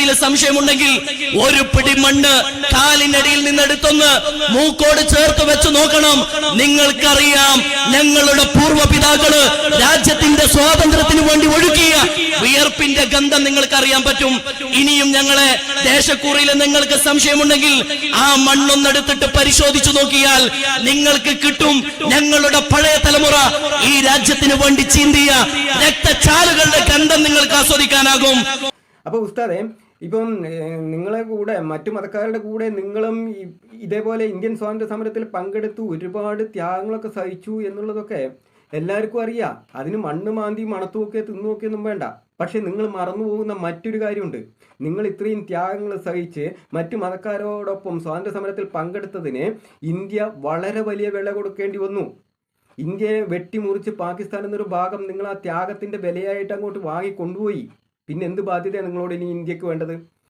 രാജ്യക്കുറിയിൽ സംശയമുണ്ടെങ്കിൽ ഒരു പിടി മണ്ണ് കാലിനടിയിൽ നിന്നെടുത്തൊന്ന് മൂക്കോട് ചേർത്ത് വെച്ച് നോക്കണം. നിങ്ങൾക്കറിയാം, ഞങ്ങളുടെ പൂർവ്വപിതാക്കള് രാജ്യത്തിന്റെ സ്വാതന്ത്ര്യത്തിന് വേണ്ടി ഒഴുക്കിയ വിയർപ്പിന്റെ ഗന്ധം നിങ്ങൾക്കറിയാൻ പറ്റും. ഇനിയും ഞങ്ങളെ ദേശക്കുറിയിൽ നിങ്ങൾക്ക് സംശയമുണ്ടെങ്കിൽ ആ മണ്ണൊന്നെടുത്തിട്ട് പരിശോധിച്ചു നോക്കിയാൽ നിങ്ങൾക്ക് കിട്ടും ഞങ്ങളുടെ പഴയ തലമുറ ഈ രാജ്യത്തിന് വേണ്ടി ചീന്തിയ രക്തച്ചാലുകളുടെ ഗന്ധം നിങ്ങൾക്ക് ആസ്വദിക്കാനാകും. അപ്പൊ ഉസ്താദെ, ഇപ്പം നിങ്ങളെ കൂടെ മറ്റു മതക്കാരുടെ കൂടെ നിങ്ങളും ഇതേപോലെ ഇന്ത്യൻ സ്വാതന്ത്ര്യ സമരത്തിൽ പങ്കെടുത്തു ഒരുപാട് ത്യാഗങ്ങളൊക്കെ സഹിച്ചു എന്നുള്ളതൊക്കെ എല്ലാവർക്കും അറിയാം. അതിന് മണ്ണ് മാന്തി മണത്തുമൊക്കെ തിന്നുമൊക്കെയൊന്നും വേണ്ട. പക്ഷെ നിങ്ങൾ മറന്നുപോകുന്ന മറ്റൊരു കാര്യമുണ്ട്. നിങ്ങൾ ഇത്രയും ത്യാഗങ്ങൾ സഹിച്ച് മറ്റു മതക്കാരോടൊപ്പം സ്വാതന്ത്ര്യ സമരത്തിൽ പങ്കെടുത്തതിന് ഇന്ത്യ വളരെ വലിയ വില കൊടുക്കേണ്ടി വന്നു. ഇന്ത്യയെ വെട്ടിമുറിച്ച് പാകിസ്ഥാൻ എന്നൊരു ഭാഗം നിങ്ങൾ ആ ത്യാഗത്തിന്റെ വിലയായിട്ട് അങ്ങോട്ട് വാങ്ങി കൊണ്ടുപോയി. പിന്നെ എന്ത് ബാധ്യതയാണ് നിങ്ങളോട് ഇനി ഇന്ത്യക്ക് വേണ്ടത്?